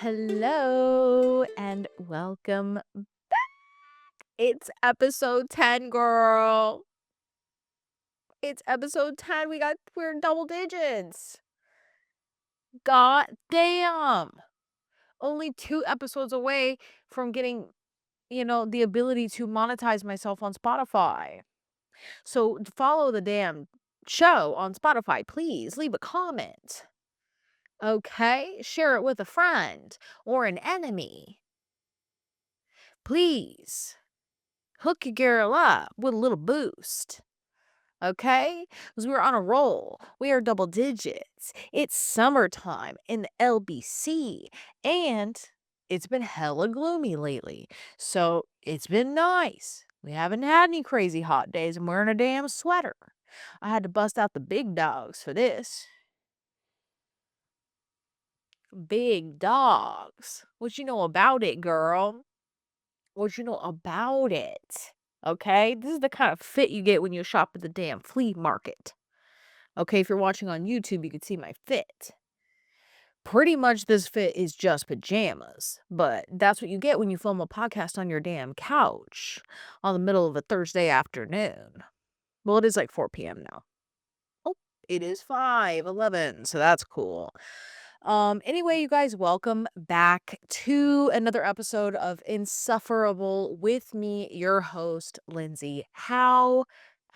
Hello and welcome back. It's episode 10, girl. It's episode 10. We're in double digits. God damn. Only 2 episodes away from getting, the ability to monetize myself on Spotify. So follow the damn show on Spotify, please. Leave a comment. Okay? Share it with a friend or an enemy. Please. Hook your girl up with a little boost. Okay? Because we're on a roll. We are double digits. It's summertime in the LBC. And it's been hella gloomy lately. So it's been nice. We haven't had any crazy hot days. I'm wearing a damn sweater. I had to bust out the big dogs for this. Big dogs. What you know about it, girl? What you know about it? Okay? This is the kind of fit you get when you shop at the damn flea market. Okay, if you're watching on YouTube, you can see my fit. Pretty much this fit is just pajamas, but that's what you get when you film a podcast on your damn couch on the middle of a Thursday afternoon. Well, it is like 4 p.m. now. Oh, it is 5:11, so that's cool. Anyway, you guys, welcome back to another episode of Insufferable with me, your host, Lindsay. How?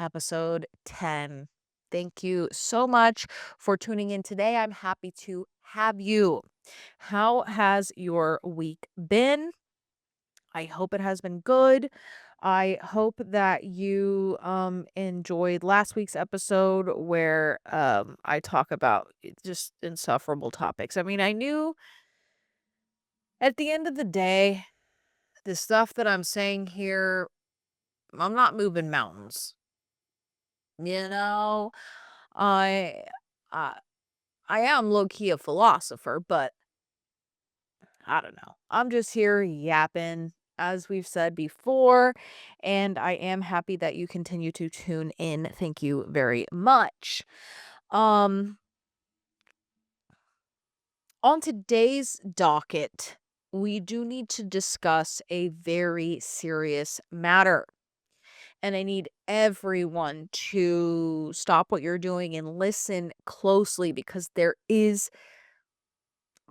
Episode 10. Thank you so much for tuning in today. I'm happy to have you. How has your week been? I hope it has been good. I hope that you enjoyed last week's episode where I talk about just insufferable topics. I mean, I knew at the end of the day, the stuff that I'm saying here, I'm not moving mountains. You know, I I I am low key a philosopher, but I don't know. I'm just here yapping, as we've said before, and I am happy that you continue to tune in. Thank you very much. Um, on today's docket, we do need to discuss a very serious matter. And I need everyone to stop what you're doing and listen closely because there is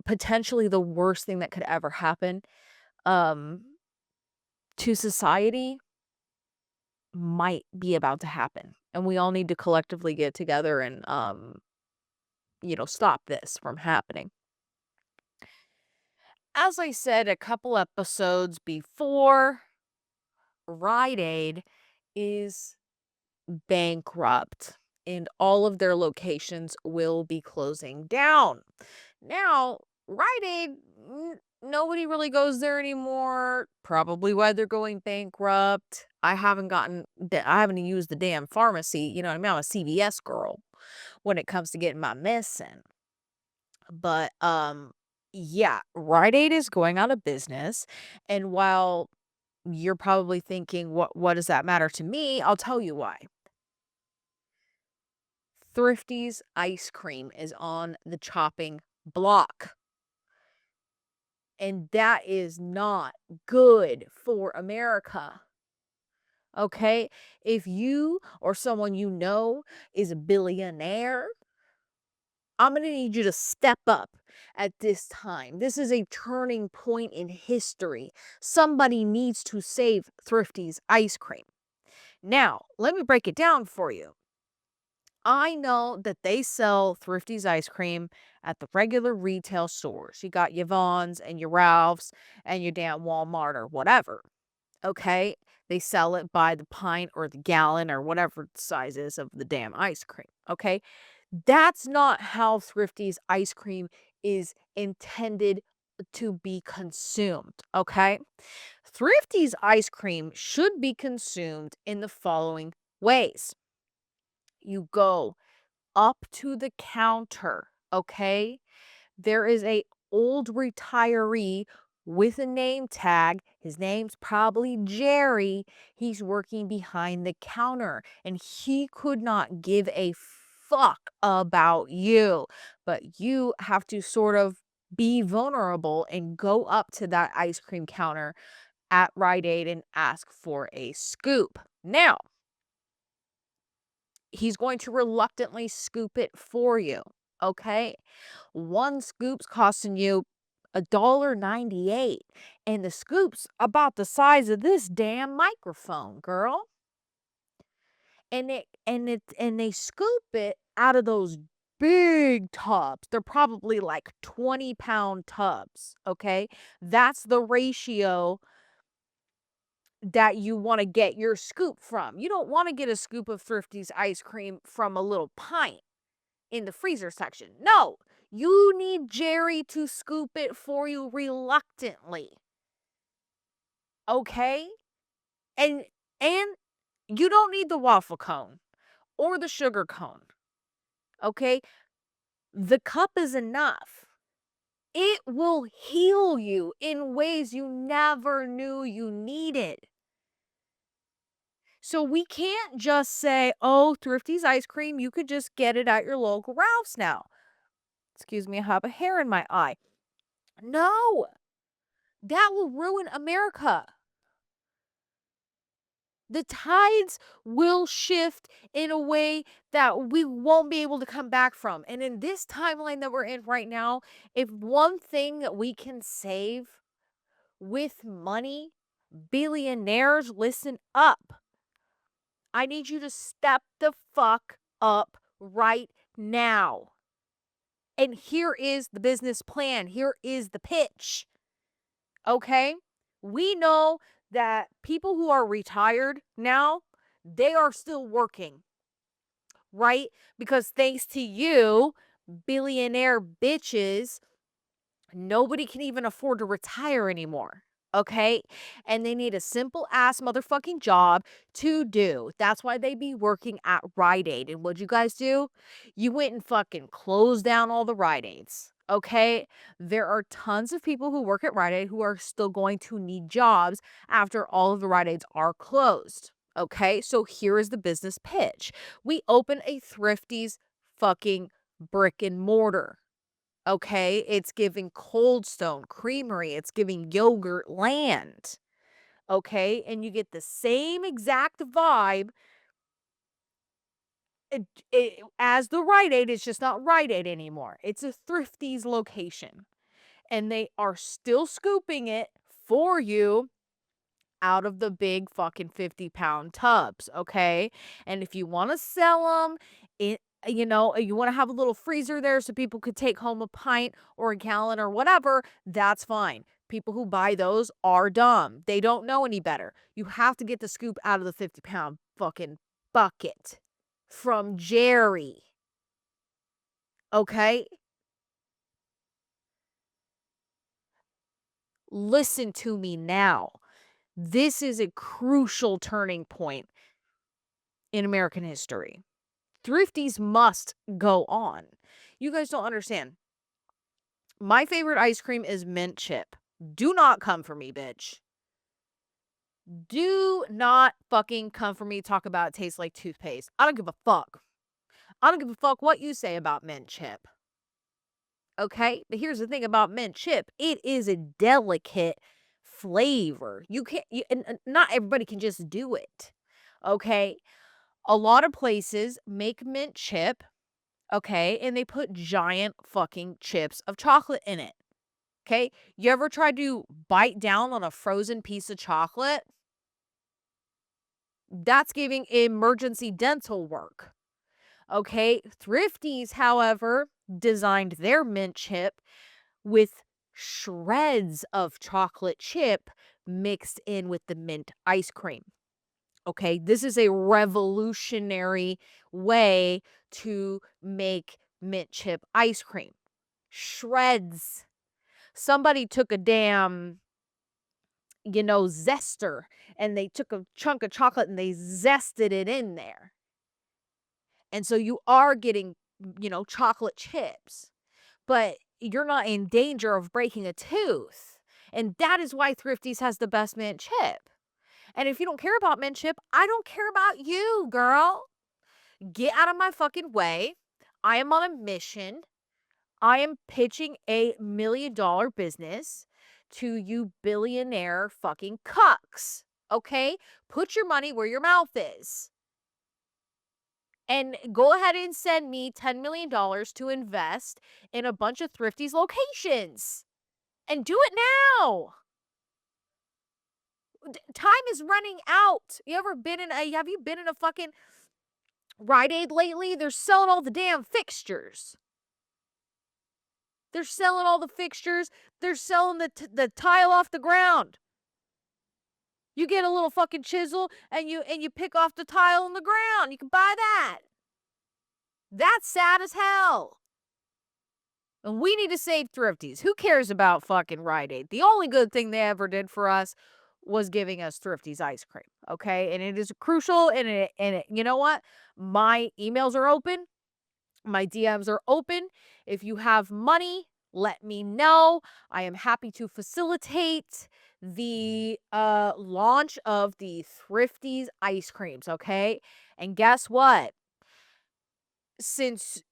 potentially the worst thing that could ever happen um to society might be about to happen. And we all need to collectively get together and stop this from happening. As I said a couple episodes before, Rite Aid is bankrupt and all of their locations will be closing down. Now, Rite Aid, nobody really goes there anymore. Probably why they're going bankrupt. I haven't used the damn pharmacy. You know what I mean? I'm a CVS girl when it comes to getting my medicine. But yeah, Rite Aid is going out of business. And while you're probably thinking, what does that matter to me? I'll tell you why. Thrifty's ice cream is on the chopping block. And that is not good for America. Okay? If you or someone you know is a billionaire, I'm going to need you to step up at this time. This is a turning point in history. Somebody needs to save Thrifty's ice cream. Now, let me break it down for you. I know that they sell Thrifty's ice cream at the regular retail stores. You got your Vons and your Ralphs and your damn Walmart or whatever. Okay? They sell it by the pint or the gallon or whatever the size is of the damn ice cream. Okay? That's not how Thrifty's ice cream is intended to be consumed. Okay? Thrifty's ice cream should be consumed in the following ways. You go up to the counter, okay? There is a old retiree with a name tag. His name's probably Jerry. He's working behind the counter and he could not give a fuck about you. But you have to sort of Be vulnerable and go up to that ice cream counter at Rite Aid and ask for a scoop. Now, he's going to reluctantly scoop it for you, okay? One scoop's costing you $1.98, and the scoop's about the size of this damn microphone, girl. And they scoop it out of those big tubs. They're probably like 20-pound tubs, okay? That's the ratio that you wanna get your scoop from. You don't wanna get a scoop of Thrifty's ice cream from a little pint in the freezer section. No, you need Jerry to scoop it for you reluctantly, okay? And and you don't need the waffle cone or the sugar cone, okay? The cup is enough. It will heal you in ways you never knew you needed. So we can't just say, "Oh, Thrifty's ice cream, you could just get it at your local Ralph's now." Excuse me, I have a hair in my eye. No, that will ruin America. The tides will shift in a way that we won't be able to come back from. And in this timeline that we're in right now, if one thing that we can save with money, billionaires, listen up. I need you to step the fuck up right now. And here is the business plan. Here is the pitch. Okay? We know that people who are retired now, they are still working, right? Because thanks to you, billionaire bitches, nobody can even afford to retire anymore. Okay? And they need a simple ass motherfucking job to do. That's why they be working at Rite Aid. And what'd you guys do? You went and fucking closed down all the Rite Aids. Okay? There are tons of people who work at Rite Aid who are still going to need jobs after all of the Rite Aids are closed. Okay? So here is the business pitch. We open a Thrifty's fucking brick and mortar. Okay, it's giving Cold Stone Creamery, it's giving Yogurt Land. Okay, and you get the same exact vibe as the Rite Aid. It's just not Rite Aid anymore. It's a Thrifty's location, and they are still scooping it for you out of the big fucking 50-pound tubs, okay? And if you want to sell them, you want to have a little freezer there so people could take home a pint or a gallon or whatever, that's fine. People who buy those are dumb. They don't know any better. You have to get the scoop out of the 50-pound fucking bucket from Jerry, okay? Listen to me now. This is a crucial turning point in American history. Thrifties must go on. You guys don't understand. My favorite ice cream is mint chip. Do not come for me, bitch. Do not fucking come for me. Talk about it tastes like toothpaste. I don't give a fuck. I don't give a fuck what you say about mint chip. Okay? But here's the thing about mint chip. It is a delicate flavor. You can't, and not everybody can just do it. Okay? A lot of places make mint chip, okay, and they put giant fucking chips of chocolate in it. Okay? You ever tried to bite down on a frozen piece of chocolate? That's giving emergency dental work. Okay? Thrifties, however, designed their mint chip with shreds of chocolate chip mixed in with the mint ice cream. Okay, this is a revolutionary way to make mint chip ice cream. Shreds. Somebody took a damn, zester, and they took a chunk of chocolate and they zested it in there. And so you are getting, chocolate chips, but you're not in danger of breaking a tooth. And that is why Thrifty's has the best mint chip. And if you don't care about mint chip, I don't care about you, girl. Get out of my fucking way. I am on a mission. I am pitching $1 million business to you billionaire fucking cucks. Okay? Put your money where your mouth is. And go ahead and send me $10 million to invest in a bunch of Thrifty's locations. And do it now. Time is running out. Have you been in a fucking Rite Aid lately? They're selling all the damn fixtures. They're selling all the fixtures. They're selling the tile off the ground. You get a little fucking chisel and you pick off the tile on the ground. You can buy that. That's sad as hell. And we need to save Thrifties. Who cares about fucking Rite Aid? The only good thing they ever did for us was giving us Thrifty's ice cream. Okay? And it is crucial, and you know what? My emails are open. My DMs are open. If you have money, let me know. I am happy to facilitate the launch of the Thrifty's ice creams, okay? And guess what? Since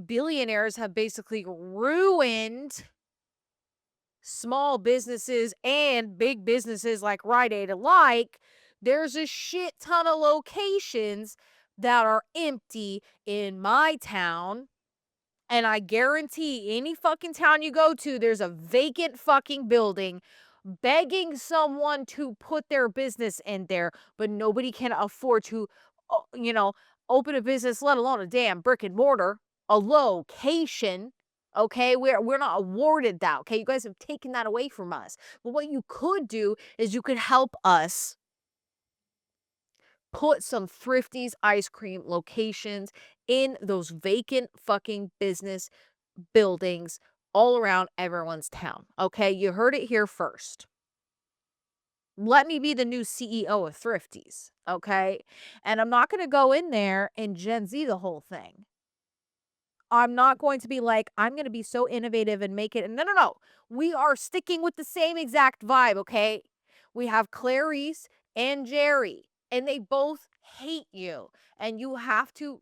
billionaires have basically ruined small businesses and big businesses like Rite Aid alike, there's a shit ton of locations that are empty in my town. And I guarantee any fucking town you go to, there's a vacant fucking building begging someone to put their business in there, but nobody can afford to, you know, open a business, let alone a damn brick and mortar, a location. Okay, we're not awarded that. Okay, you guys have taken that away from us. But what you could do is you could help us put some Thrifty's ice cream locations in those vacant fucking business buildings all around everyone's town. Okay, you heard it here first. Let me be the new CEO of Thrifty's. Okay, and I'm not going to go in there and Gen Z the whole thing. I'm not going to be like, I'm going to be so innovative and make it. No, no, no. We are sticking with the same exact vibe, okay? We have Clarice and Jerry, and they both hate you. And you have to,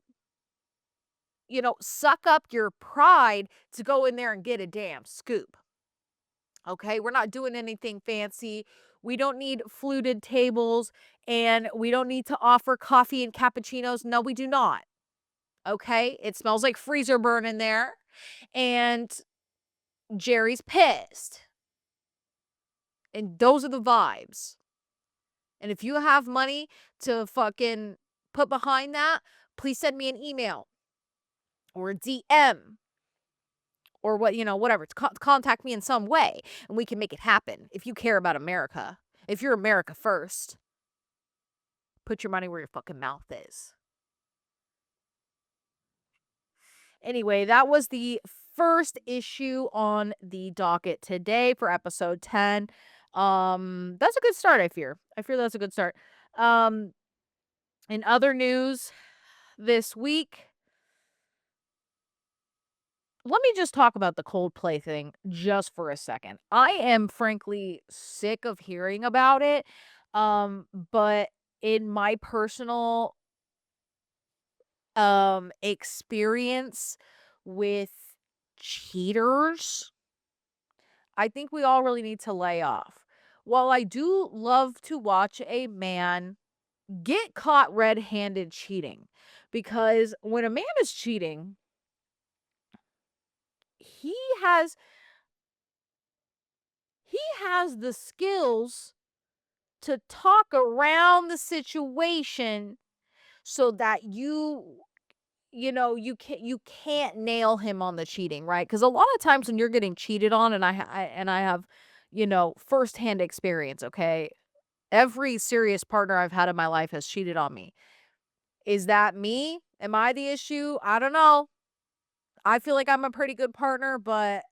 suck up your pride to go in there and get a damn scoop. Okay? We're not doing anything fancy. We don't need fluted tables, and we don't need to offer coffee and cappuccinos. No, we do not. Okay? It smells like freezer burn in there. And Jerry's pissed. And those are the vibes. And if you have money to fucking put behind that, please send me an email or a DM or whatever. Contact me in some way and we can make it happen. If you care about America, if you're America first, put your money where your fucking mouth is. Anyway, that was the first issue on the docket today for episode 10. That's a good start, I fear. I fear that's a good start. In other news this week, let me just talk about the Coldplay thing just for a second. I am frankly sick of hearing about it. But in my personal experience with cheaters, I think we all really need to lay off. While I do love to watch a man get caught red-handed cheating, because when a man is cheating, he has he has the skills to talk around the situation so that you can't nail him on the cheating, right? Because a lot of times when you're getting cheated on, and I have firsthand experience. Okay, every serious partner I've had in my life has cheated on me. Is that me? Am I the issue? I don't know. I feel like I'm a pretty good partner, but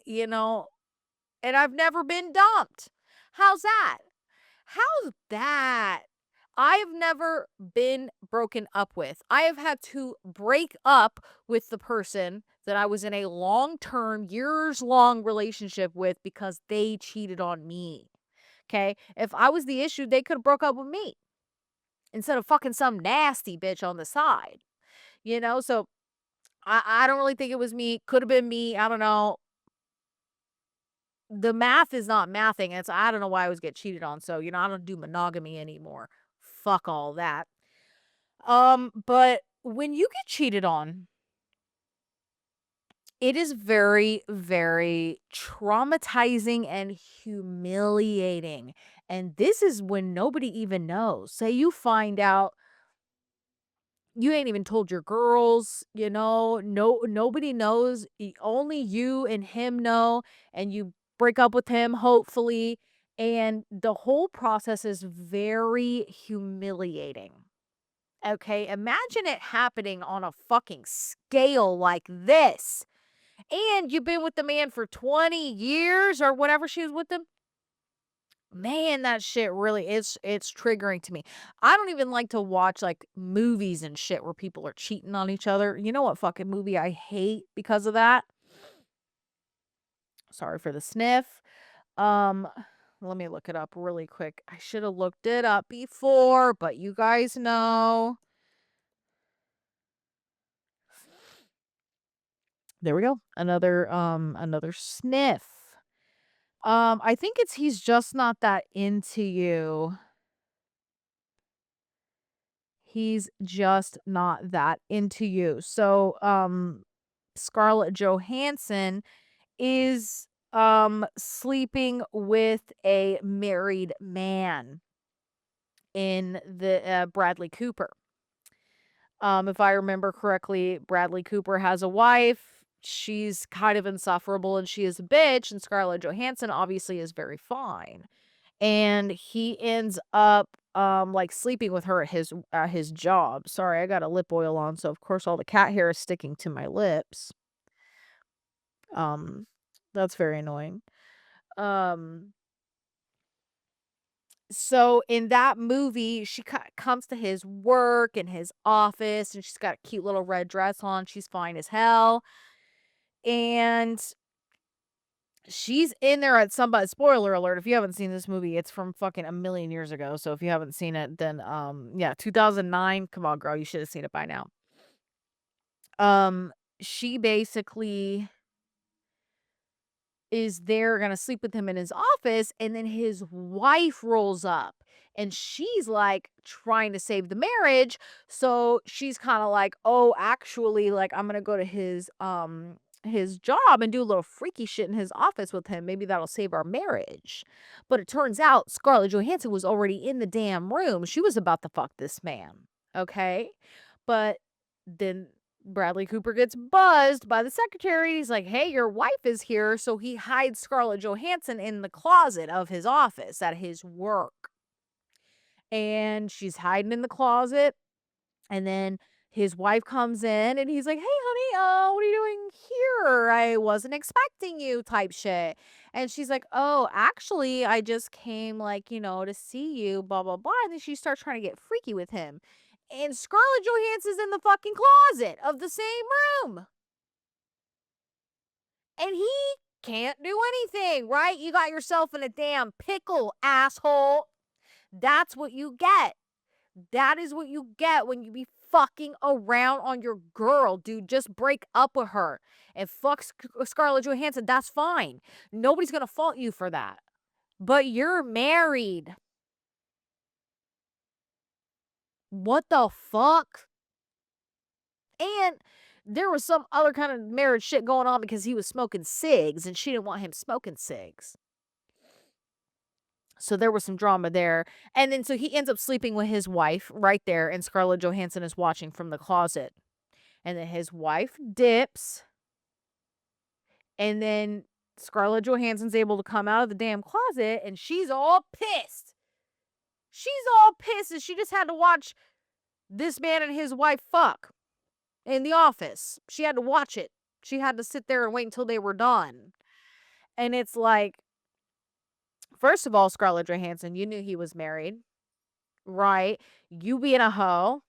you know, and I've never been dumped. How's that? How's that? I have never been broken up with. I have had to break up with the person that I was in a long-term, years-long relationship with because they cheated on me. Okay? If I was the issue, they could have broke up with me instead of fucking some nasty bitch on the side. So I don't really think it was me. Could have been me. I don't know. The math is not mathing. It's I don't know why I always get cheated on. So, I don't do monogamy anymore. Fuck all that. But when you get cheated on, it is very, very traumatizing and humiliating. And this is when nobody even knows. Say you find out you ain't even told your girls, nobody knows. Only you and him know, and you break up with him, hopefully. And the whole process is very humiliating. Okay, imagine it happening on a fucking scale like this. And you've been with the man for 20 years or whatever she was with him. Man, that shit really is it's triggering to me. I don't even like to watch like movies and shit where people are cheating on each other. You know what fucking movie I hate because of that? Sorry for the sniff. Um Let me look it up really quick. I should have looked it up before, but you guys know. There we go. Another sniff. I think it's He's Just Not That Into You. He's just not that into you. So, Scarlett Johansson is sleeping with a married man in the Bradley Cooper. If I remember correctly, Bradley Cooper has a wife. She's kind of insufferable and she is a bitch, and Scarlett Johansson obviously is very fine. And he ends up like sleeping with her at his job. Sorry, I got a lip oil on, so of course all the cat hair is sticking to my lips. Um that's very annoying. Um so in that movie, she comes to his work and his office, and she's got a cute little red dress on. She's fine as hell. And she's in there at somebody spoiler alert, if you haven't seen this movie, it's from fucking a million years ago, so if you haven't seen it, then, yeah, 2009, come on, girl, you should have seen it by now. Um, she basically is there gonna sleep with him in his office, and then his wife rolls up, and she's, like, trying to save the marriage, so she's kinda like, "Oh, actually, like, I'm gonna go to his job and do a little freaky shit in his office with him, maybe that'll save our marriage." But it turns out Scarlett Johansson was already in the damn room, she was about to fuck this man, okay? But then Bradley Cooper gets buzzed by the secretary. He's like, "Hey, your wife is here." So he hides Scarlett Johansson in the closet of his office at his work. And she's hiding in the closet. And then his wife comes in and he's like, "Hey, honey, what are you doing here? I wasn't expecting you," type shit. And she's like, "Oh, actually, I just came, like, to see you, blah, blah, blah." And then she starts trying to get freaky with him. And Scarlett Johansson's in the fucking closet of the same room. And he can't do anything, right? You got yourself in a damn pickle, asshole. That's what you get. That is what you get when you be fucking around on your girl, dude. Just break up with her and fuck Scarlett Johansson. That's fine. Nobody's gonna fault you for that. But you're married. What the fuck? And there was some other kind of marriage shit going on because he was smoking cigs and she didn't want him smoking cigs. So there was some drama there. And then so he ends up sleeping with his wife right there, and Scarlett Johansson is watching from the closet. And then his wife dips, and then Scarlett Johansson's able to come out of the damn closet, and she's all pissed. She's all pissed, and she just had to watch this man and his wife fuck in the office. She had to watch it. She had to sit there and wait until they were done. And it's like, first of all, Scarlett Johansson, you knew he was married, right? You being a hoe.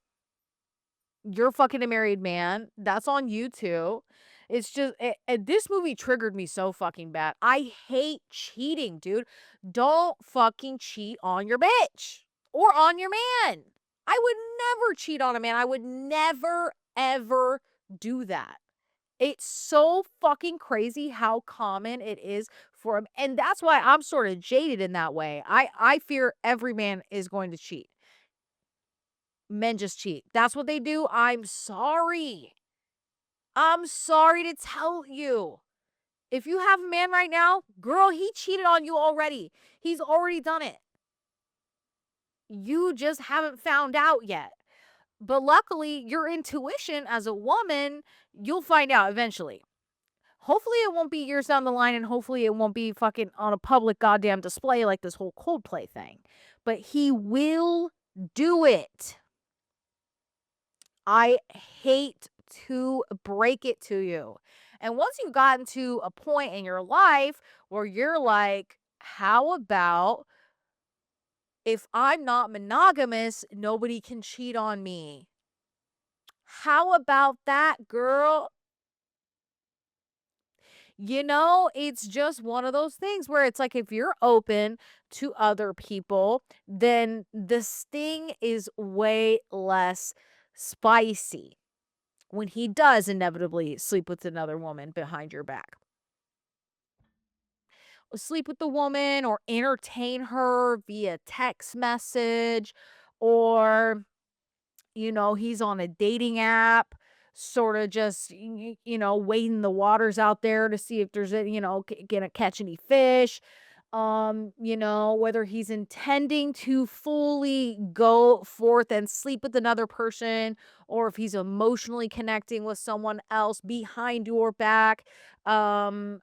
You're fucking a married man. That's on you too. It's just this movie triggered me so fucking bad. I hate cheating, dude. Don't fucking cheat on your bitch or on your man. I would never cheat on a man. I would never ever do that. It's so fucking crazy how common it is for 'em, and that's why I'm sort of jaded in that way. I fear every man is going to cheat. Men just cheat. That's what they do. I'm sorry. I'm sorry to tell you. If you have a man right now, girl, he cheated on you already. He's already done it. You just haven't found out yet. But luckily, your intuition as a woman, you'll find out eventually. Hopefully, it won't be years down the line, and hopefully, it won't be fucking on a public goddamn display like this whole Coldplay thing. But he will do it. I hate to break it to you. And once you've gotten to a point in your life where you're like, how about if I'm not monogamous, nobody can cheat on me? How about that, girl? It's just one of those things where it's like if you're open to other people, then the sting is way less spicy when he does inevitably sleep with another woman behind your back. Sleep with the woman or entertain her via text message, or he's on a dating app, sort of just, wading the waters out there to see if there's any, gonna catch any fish. Whether he's intending to fully go forth and sleep with another person, or if he's emotionally connecting with someone else behind your back. Um,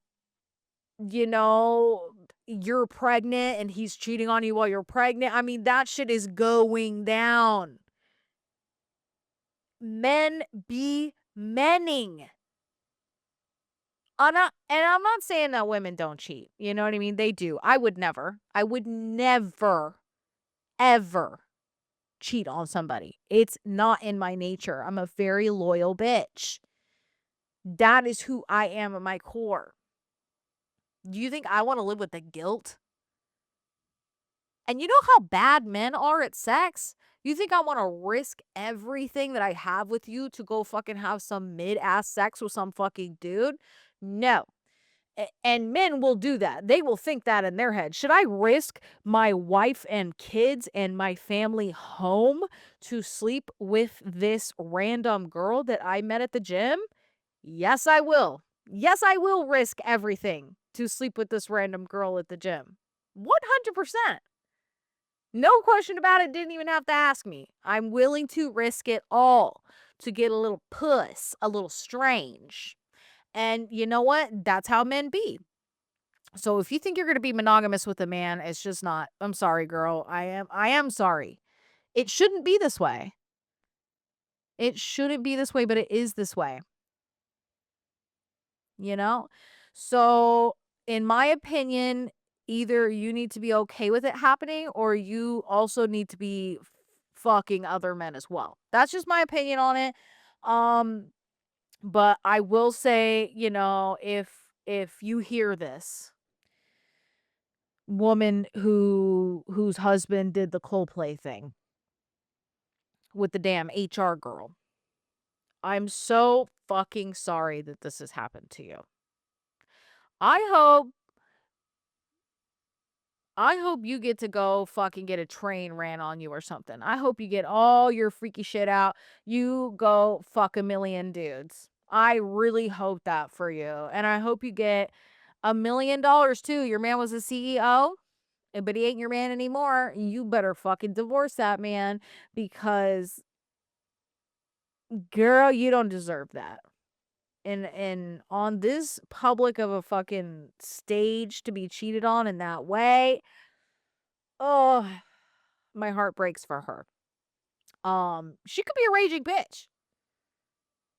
you know, you're pregnant and he's cheating on you while you're pregnant. I mean, that shit is going down. Men be menning. I'm not saying that women don't cheat. You know what I mean? They do. I would never. I would never, ever cheat on somebody. It's not in my nature. I'm a very loyal bitch. That is who I am at my core. Do you think I want to live with the guilt? And you know how bad men are at sex? You think I want to risk everything that I have with you to go fucking have some mid-ass sex with some fucking dude? No. And men will do that. They will think that in their head. Should I risk my wife and kids and my family home to sleep with this random girl that I met at the gym? Yes, I will. Yes, I will risk everything to sleep with this random girl at the gym. 100%. No question about it. Didn't even have to ask me. I'm willing to risk it all to get a little puss, a little strange. And you know what? That's how men be. So if you think you're going to be monogamous with a man, it's just not. I'm sorry, girl. I am sorry. It shouldn't be this way. It shouldn't be this way, but it is this way, you know? So in my opinion, either you need to be okay with it happening, or you also need to be fucking other men as well. That's just my opinion on it. Um but I will say, if you hear this, woman whose husband did the Coldplay thing with the damn HR girl, I'm so fucking sorry that this has happened to you. I hope I hope you get to go fucking get a train ran on you or something. I hope you get all your freaky shit out. You go fuck a million dudes. I really hope that for you. And I hope you get $1 million too. Your man was a CEO, but he ain't your man anymore. You better fucking divorce that man, because girl, you don't deserve that. And on this public of a fucking stage to be cheated on in that way, oh, my heart breaks for her. She could be a raging bitch.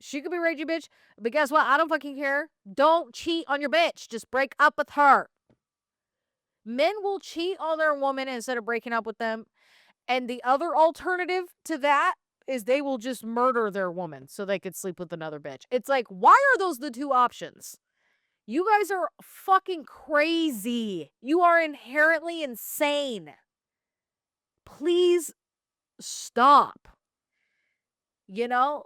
She could be a raging bitch, but guess what? I don't fucking care. Don't cheat on your bitch. Just break up with her. Men will cheat on their woman instead of breaking up with them. And the other alternative to that is they will just murder their woman so they could sleep with another bitch. It's like, why are those the two options? You guys are fucking crazy. You are inherently insane. Please stop. You know?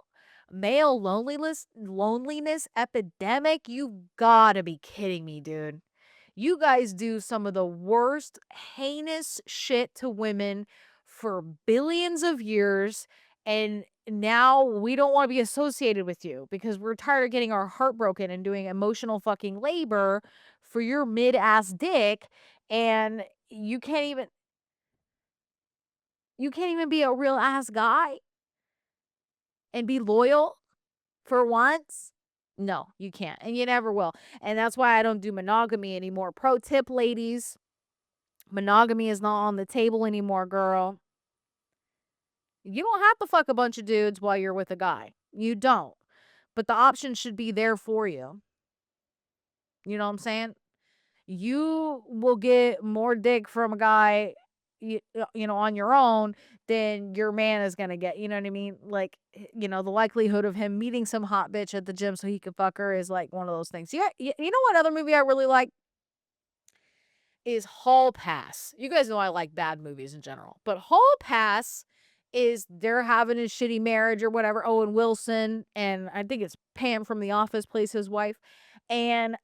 Male loneliness epidemic? You gotta be kidding me, dude. You guys do some of the worst, heinous shit to women for billions of years, and now we don't want to be associated with you because we're tired of getting our heart broken and doing emotional fucking labor for your mid-ass dick, and you can't even be a real ass guy and be loyal for once. No, you can't, and you never will. And that's why I don't do monogamy anymore. Pro tip, ladies: monogamy is not on the table anymore, girl. You don't have to fuck a bunch of dudes while you're with a guy. You don't. But the option should be there for you. You know what I'm saying? You will get more dick from a guy, on your own than your man is going to get. You know what I mean? Like, the likelihood of him meeting some hot bitch at the gym so he can fuck her is like one of those things. Yeah. You know what other movie I really like is Hall Pass. You guys know I like bad movies in general, but Hall Pass is they're having a shitty marriage or whatever. Owen Wilson and I think it's Pam from The Office plays his wife. And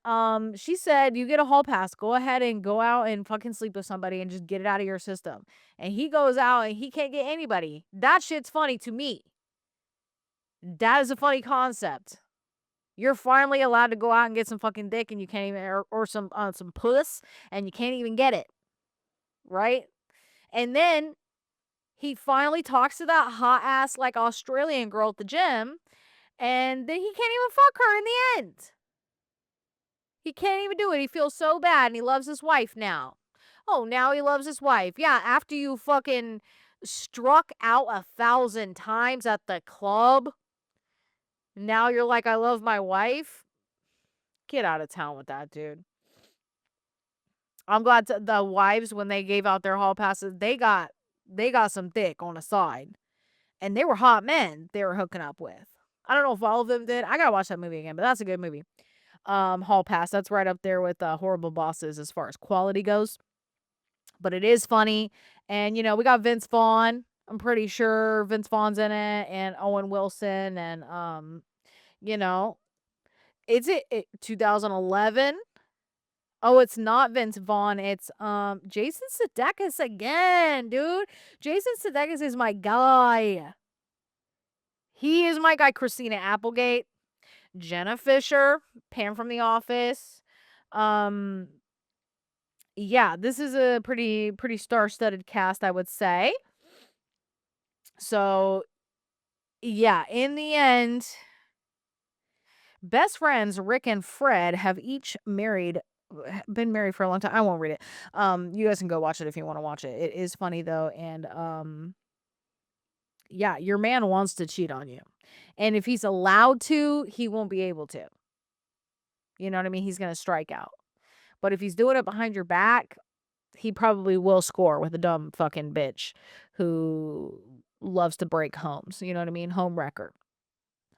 she said, you get a hall pass, go ahead and go out and fucking sleep with somebody and just get it out of your system. And he goes out and he can't get anybody. That shit's funny to me. That is a funny concept. You're finally allowed to go out and get some fucking dick and you can't even, or some puss, and you can't even get it. Right? And then he finally talks to that hot ass like Australian girl at the gym, and then he can't even fuck her in the end. He can't even do it. He feels so bad and he loves his wife now. Oh, now he loves his wife. Yeah, after you fucking struck out 1,000 times at the club, now you're like, I love my wife. Get out of town with that, dude. I'm glad the wives, when they gave out their hall passes, they got some thick on the side. And they were hot men they were hooking up with. I don't know if all of them did. I gotta watch that movie again, but that's a good movie. Hall Pass, that's right up there with Horrible Bosses as far as quality goes. But it is funny. And, we got Vince Vaughn. I'm pretty sure Vince Vaughn's in it, and Owen Wilson, and, you know, is it 2011? Oh, it's not Vince Vaughn. It's Jason Sudeikis again, dude. Jason Sudeikis is my guy. He is my guy. Christina Applegate, Jenna Fisher, Pam from The Office. Um, yeah, this is a pretty star-studded cast, I would say. So, yeah, in the end, best friends Rick and Fred have each been married for a long time. I won't read it. You guys can go watch it if you want to watch it. It is funny though, and yeah, your man wants to cheat on you. And if he's allowed to, he won't be able to. You know what I mean? He's going to strike out. But if he's doing it behind your back, he probably will score with a dumb fucking bitch who loves to break homes. You know what I mean? Home wrecker.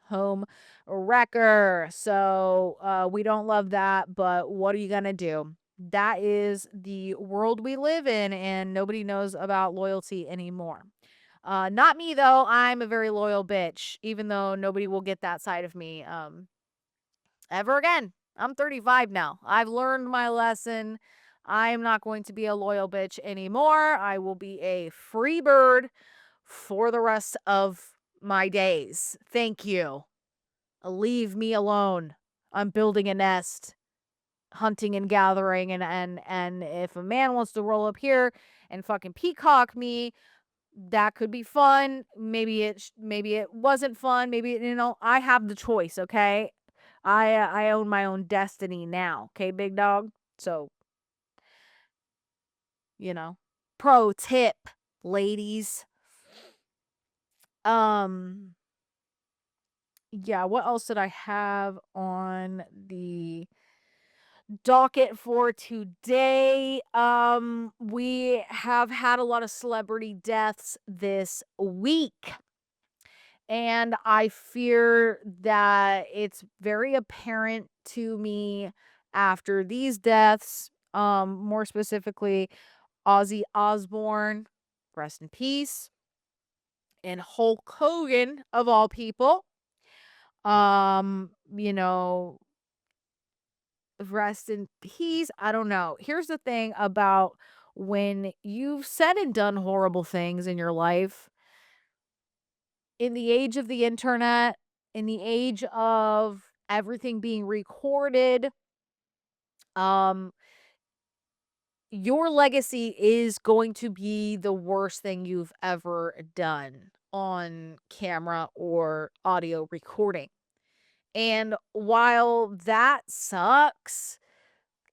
Home wrecker. So we don't love that, but what are you going to do? That is the world we live in, and nobody knows about loyalty anymore. Not me, though. I'm a very loyal bitch, even though nobody will get that side of me ever again. I'm 35 now. I've learned my lesson. I am not going to be a loyal bitch anymore. I will be a free bird for the rest of my days. Thank you. Leave me alone. I'm building a nest, hunting and gathering, and if a man wants to roll up here and fucking peacock me, that could be fun. Maybe it wasn't fun. Maybe I have the choice, okay? I own my own destiny now, okay, big dog? So, pro tip, ladies. Yeah, what else did I have on the docket for today? We have had a lot of celebrity deaths this week. And I fear that it's very apparent to me after these deaths, more specifically, Ozzy Osbourne, rest in peace, and Hulk Hogan, of all people. You know, rest in peace. I don't know. Here's the thing about when you've said and done horrible things in your life, in the age of the internet, in the age of everything being recorded, um, your legacy is going to be the worst thing you've ever done on camera or audio recording. And while that sucks,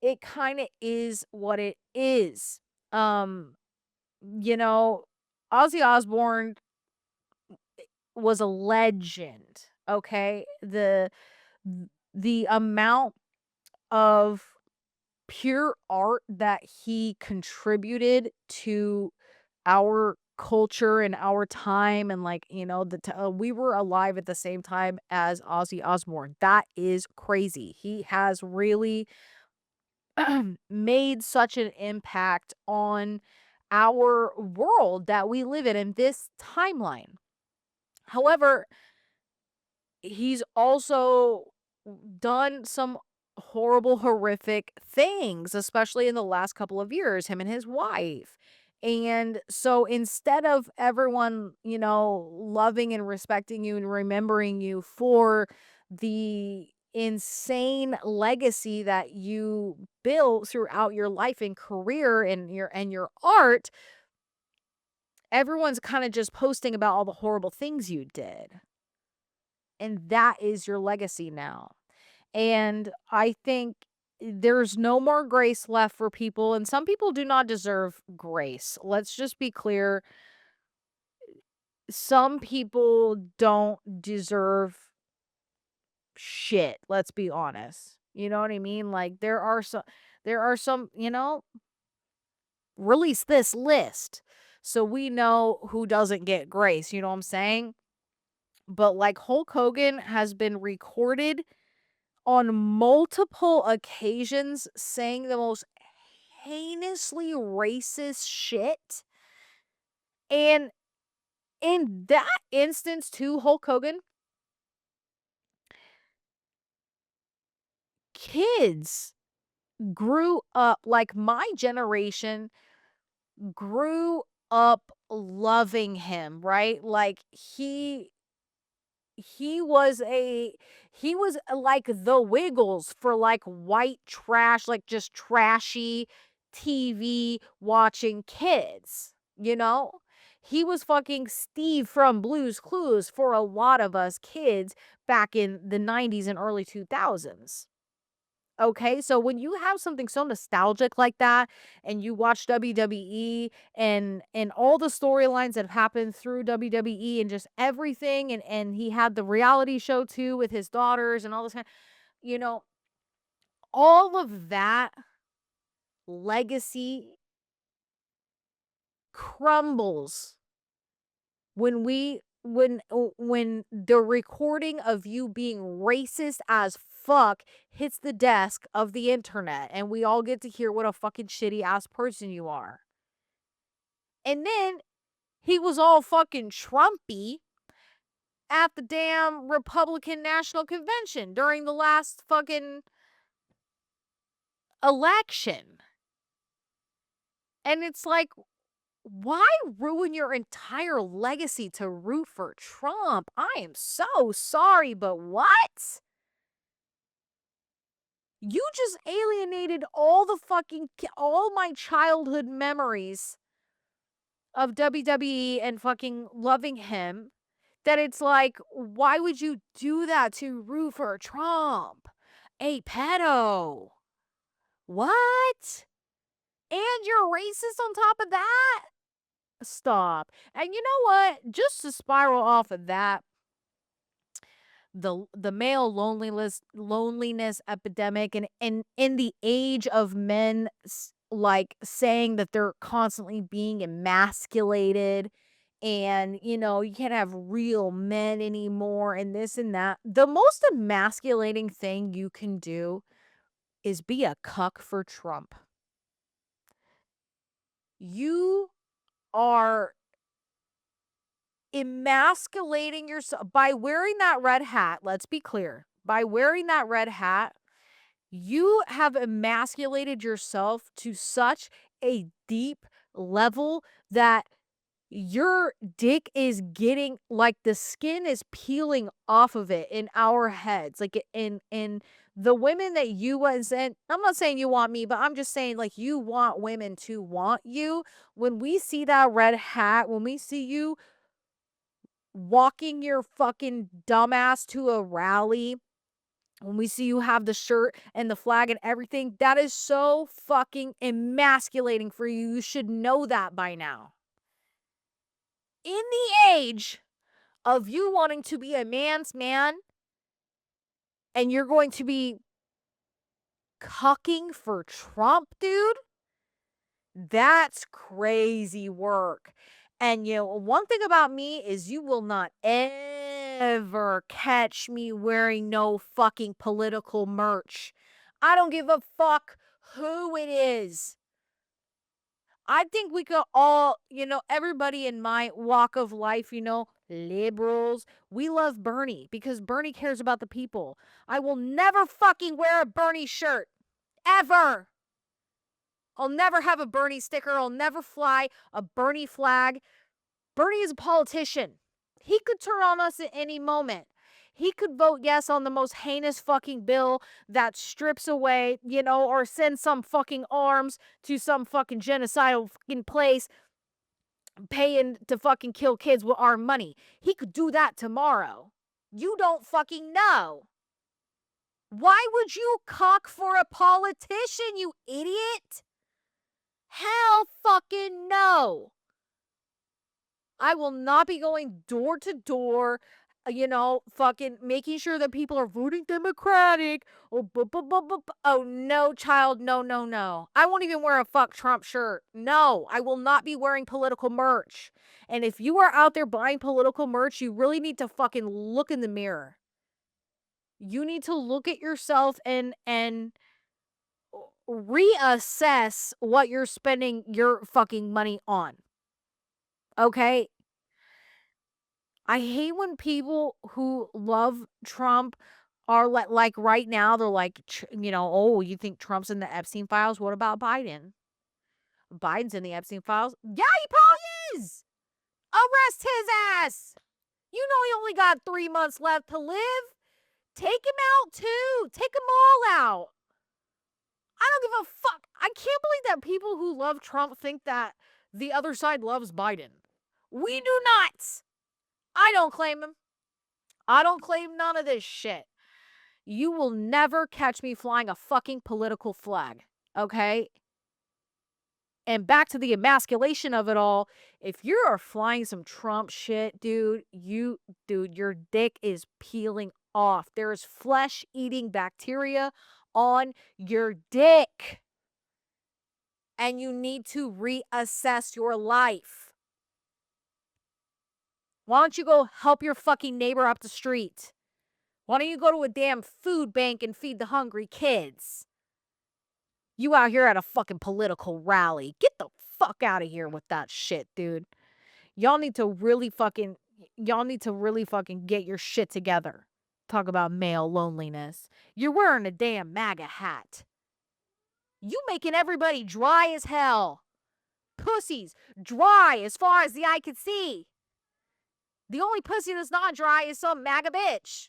it kind of is what it is. Um, you know, Ozzy Osbourne was a legend, okay? The amount of pure art that he contributed to our culture and our time and like, we were alive at the same time as Ozzy Osbourne. That is crazy. He has really made such an impact on our world that we live in this timeline. However, he's also done some horrible, horrific things, especially in the last couple of years, him and his wife. And so instead of everyone, loving and respecting you and remembering you for the insane legacy that you built throughout your life and career and your art, everyone's kind of just posting about all the horrible things you did. And that is your legacy now. And I think there's no more grace left for people, and some people do not deserve grace. Let's just be clear. Some people don't deserve shit. Let's be honest. You know what I mean? Like there are some, release this list so we know who doesn't get grace. You know what I'm saying? But like Hulk Hogan has been recorded on multiple occasions saying the most heinously racist shit. And in that instance, too, Hulk Hogan, kids grew up like my generation grew up loving him, right? Like he was like the Wiggles for like white trash, like just trashy TV watching kids, you know? He was fucking Steve from Blue's Clues for a lot of us kids back in the 90s and early 2000s. Okay, so when you have something so nostalgic like that and you watch WWE and all the storylines that have happened through WWE and just everything and he had the reality show too with his daughters and all this kind, you know, all of that legacy crumbles when the recording of you being racist as fuck hits the desk of the internet and we all get to hear what a fucking shitty ass person you are. And then he was all fucking Trumpy at the damn Republican National Convention during the last fucking election. And it's like, why ruin your entire legacy to root for Trump? I am so sorry, but what? You just alienated all my childhood memories of WWE and fucking loving him. That it's like, why would you do that to root for Trump? A pedo. What? And you're racist on top of that? Stop. And you know what? Just to spiral off of that, the male loneliness epidemic and in the age of men like saying that they're constantly being emasculated and you can't have real men anymore and this and that. The most emasculating thing you can do is be a cuck for Trump. You are emasculating yourself by wearing that red hat. Let's be clear. By wearing that red hat, you have emasculated yourself to such a deep level that your dick is getting like the skin is peeling off of it in our heads. Like in the women that you was in, I'm not saying you want me, but I'm just saying like you want women to want you. When we see that red hat, when we see you walking your fucking dumbass to a rally, when we see you have the shirt and the flag and everything, that is so fucking emasculating for you. You should know that by now. In the age of you wanting to be a man's man and you're going to be cucking for Trump, dude, that's crazy work. And one thing about me is you will not ever catch me wearing no fucking political merch. I don't give a fuck who it is. I think we could all, everybody in my walk of life, liberals, we love Bernie because Bernie cares about the people. I will never fucking wear a Bernie shirt. Ever. I'll never have a Bernie sticker. I'll never fly a Bernie flag. Bernie is a politician. He could turn on us at any moment. He could vote yes on the most heinous fucking bill that strips away, or send some fucking arms to some fucking genocidal fucking place paying to fucking kill kids with our money. He could do that tomorrow. You don't fucking know. Why would you cock for a politician, you idiot? Hell fucking no. I will not be going door to door, fucking making sure that people are voting Democratic. Oh, no, child. No, no, no. I won't even wear a fuck Trump shirt. No, I will not be wearing political merch. And if you are out there buying political merch, you really need to fucking look in the mirror. You need to look at yourself and reassess what you're spending your fucking money on. Okay? I hate when people who love Trump are like right now, they're like, oh, you think Trump's in the Epstein files? What about Biden? Biden's in the Epstein files? Yeah, he probably is. Arrest his ass. You know he only got 3 months left to live. Take him out too. Take them all out. I don't give a fuck. I can't believe that people who love Trump think that the other side loves Biden. We do not. I don't claim him. I don't claim none of this shit. You will never catch me flying a fucking political flag, okay? And back to the emasculation of it all, if you are flying some Trump shit, dude, your dick is peeling off. There is flesh-eating bacteria on your dick. And you need to reassess your life. Why don't you go help your fucking neighbor up the street? Why don't you go to a damn food bank and feed the hungry kids? You out here at a fucking political rally. Get the fuck out of here with that shit, dude. Y'all need to really fucking get your shit together. Talk about male loneliness. You're wearing a damn MAGA hat. You making everybody dry as hell. Pussies, dry as far as the eye can see. The only pussy that's not dry is some MAGA bitch.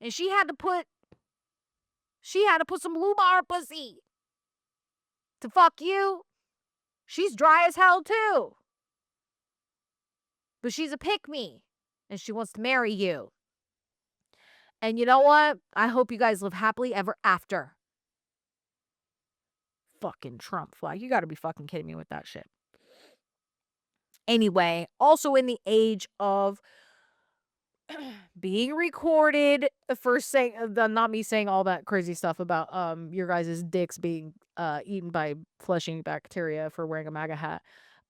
And she had to put some lube on her pussy to fuck you. She's dry as hell too. But she's a pick-me. And she wants to marry you. And you know what? I hope you guys live happily ever after. Fucking Trump flag. You gotta be fucking kidding me with that shit. Anyway, also in the age of being recorded for saying, not me saying all that crazy stuff about your guys' dicks being eaten by flesh-eating bacteria for wearing a MAGA hat.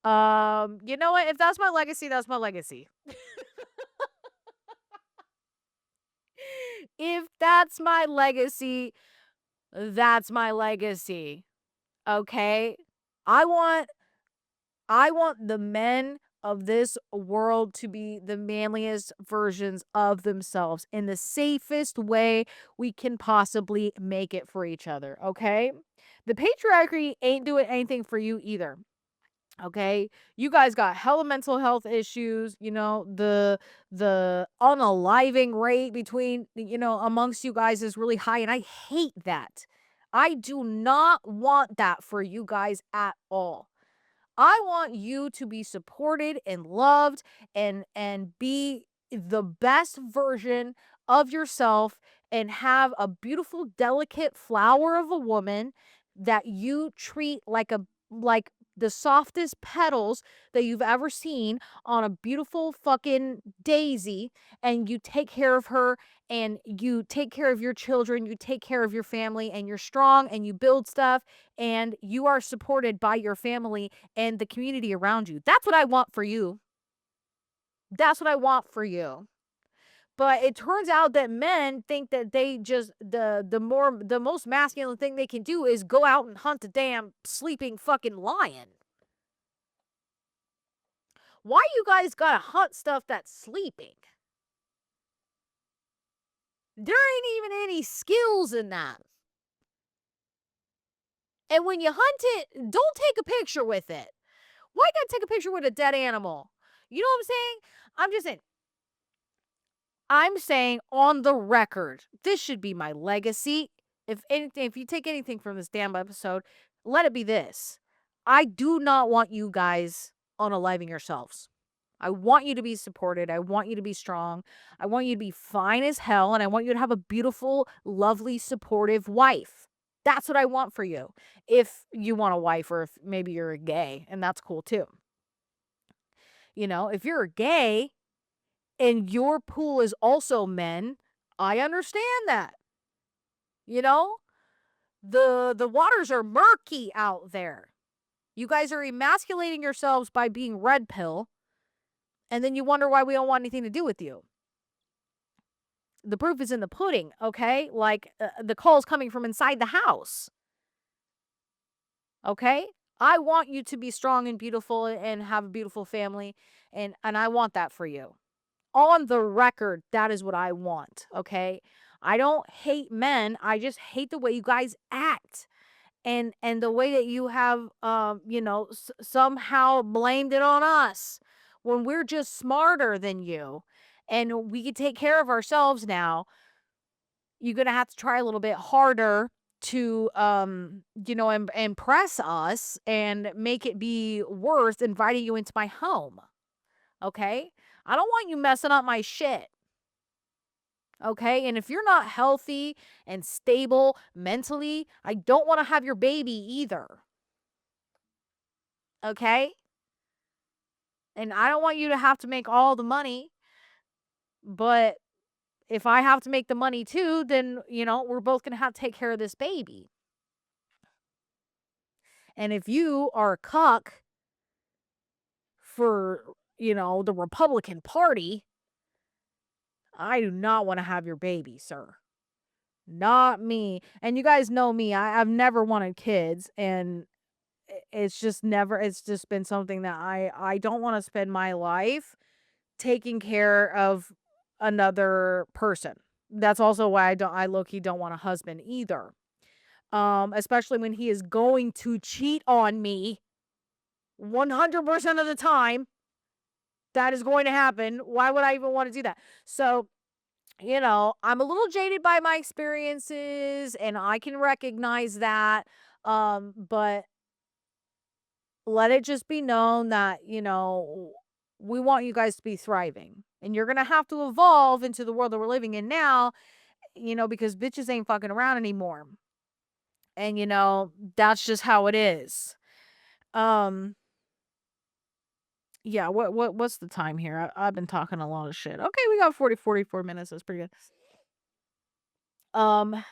You know what? If that's my legacy, that's my legacy. If that's my legacy, that's my legacy. Okay? I want the men of this world to be the manliest versions of themselves in the safest way we can possibly make it for each other, okay? The patriarchy ain't doing anything for you either. Okay, you guys got hella mental health issues. The unaliving rate between amongst you guys is really high, and I hate that. I do not want that for you guys at all. I want you to be supported and loved and be the best version of yourself and have a beautiful delicate flower of a woman that you treat like the softest petals that you've ever seen on a beautiful fucking daisy, and you take care of her and you take care of your children, you take care of your family, and you're strong and you build stuff and you are supported by your family and the community around you. That's what I want for you. That's what I want for you. But it turns out that men think that they just the most masculine thing they can do is go out and hunt a damn sleeping fucking lion. Why you guys gotta hunt stuff that's sleeping? There ain't even any skills in that. And when you hunt it, don't take a picture with it. Why you gotta take a picture with a dead animal? You know what I'm saying? I'm just saying, I'm saying on the record, this should be my legacy. If anything, if you take anything from this damn episode, let it be this. I do not want you guys unaliving yourselves. I want you to be supported. I want you to be strong. I want you to be fine as hell. And I want you to have a beautiful, lovely, supportive wife. That's what I want for you. If you want a wife, or if maybe you're a gay, and that's cool too. If you're a gay and your pool is also men, I understand that. You know, the waters are murky out there. You guys are emasculating yourselves by being red pill, and then you wonder why we don't want anything to do with you. The proof is in the pudding, okay? Like the call's coming from inside the house. Okay? I want you to be strong and beautiful and have a beautiful family, and I want that for you. On the record, that is what I want, okay? I don't hate men. I just hate the way you guys act and the way that you have somehow blamed it on us when we're just smarter than you and we can take care of ourselves now. You're going to have to try a little bit harder to impress us and make it be worth inviting you into my home. Okay? I don't want you messing up my shit. Okay? And if you're not healthy and stable mentally, I don't want to have your baby either. Okay? And I don't want you to have to make all the money, but if I have to make the money too, then, we're both going to have to take care of this baby. And if you are a cuck for, the Republican Party, I do not want to have your baby, sir. Not me. And you guys know me. I've never wanted kids, and it's just been something that I don't want to spend my life taking care of another person. That's also why I low-key don't want a husband either. Especially when he is going to cheat on me 100% of the time. That is going to happen. Why would I even want to do that? So, I'm a little jaded by my experiences and I can recognize that. But let it just be known that, we want you guys to be thriving. And you're going to have to evolve into the world that we're living in now, because bitches ain't fucking around anymore. And, that's just how it is. Yeah, what's the time here? I've been talking a lot of shit. Okay, we got 44 minutes. That's pretty good. Um,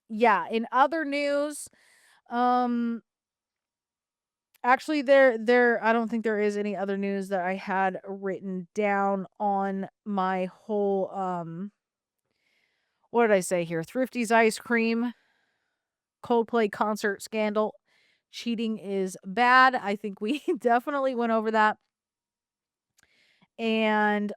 yeah, in other news, um, actually there I don't think there is any other news that I had written down on my whole what did I say here? Thrifty's ice cream, Coldplay concert scandal. Cheating is bad. I think we definitely went over that. and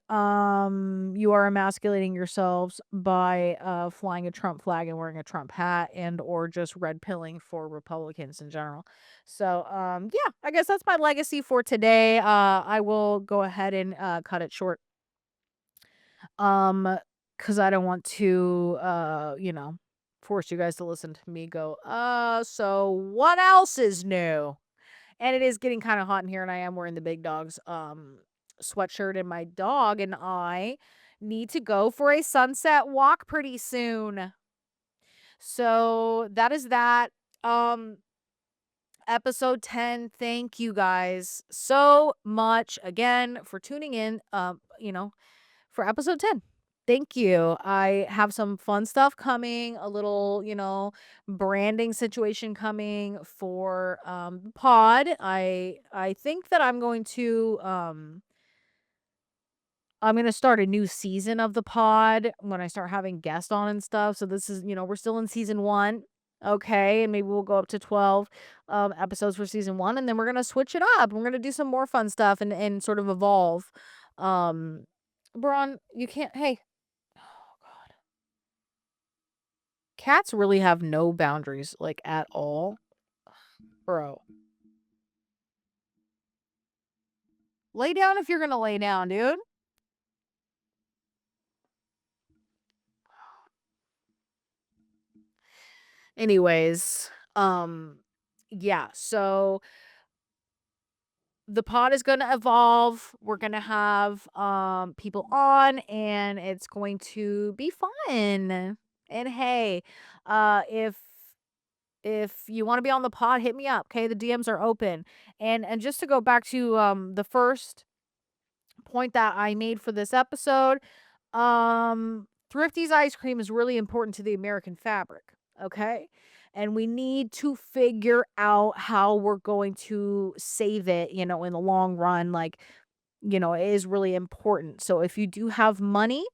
you are emasculating yourselves by flying a Trump flag and wearing a Trump hat and or just red pilling for Republicans in general. So yeah, I guess that's my legacy for today. I will go ahead and cut it short. Cuz I don't want to force you guys to listen to me go, so what else is new?" And it is getting kind of hot in here, and I am wearing the big dog's sweatshirt, and my dog and I need to go for a sunset walk pretty soon. So that is that. Um Episode 10. Thank you guys so much again for tuning in. For episode 10. Thank you. I have some fun stuff coming, a little, branding situation coming for the pod. I think that I'm going to start a new season of the pod when I start having guests on and stuff. So this is, we're still in season 1. Okay, and maybe we'll go up to 12 episodes for season 1, and then we're going to switch it up. We're going to do some more fun stuff and sort of evolve. Um Braun, you can't. Hey, oh god. Cats really have no boundaries, like, at all. Bro. Lay down if you're gonna lay down, dude. Anyways, yeah, so the pod is gonna evolve. We're gonna have people on, and it's going to be fun. And hey, if you want to be on the pod, hit me up. Okay, the DMs are open. And just to go back to the first point that I made for this episode, Thrifty's ice cream is really important to the American fabric, okay? And we need to figure out how we're going to save it, in the long run. Like, it is really important. So if you do have money,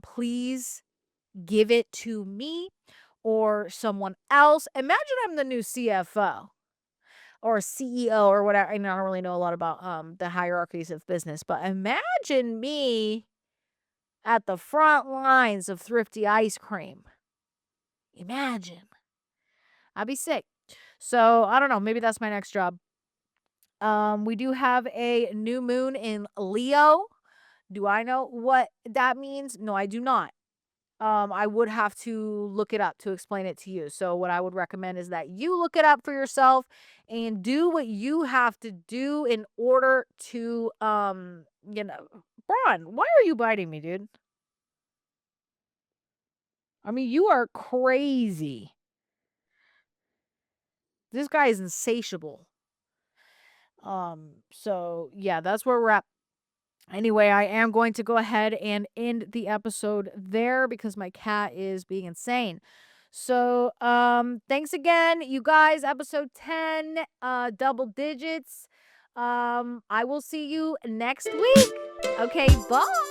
please give it to me or someone else. Imagine I'm the new CFO or CEO or whatever. I don't really know a lot about the hierarchies of business, but imagine me at the front lines of Thrifty ice cream. Imagine. I'd be sick. So I don't know. Maybe that's my next job. We do have a new moon in Leo. Do I know what that means? No, I do not. I would have to look it up to explain it to you. So what I would recommend is that you look it up for yourself and do what you have to do in order to Braun, why are you biting me, dude? I mean, you are crazy. This guy is insatiable. So yeah, that's where we're at. Anyway, I am going to go ahead and end the episode there because my cat is being insane. So, thanks again, you guys. Episode 10, double digits. I will see you next week. Okay, bye.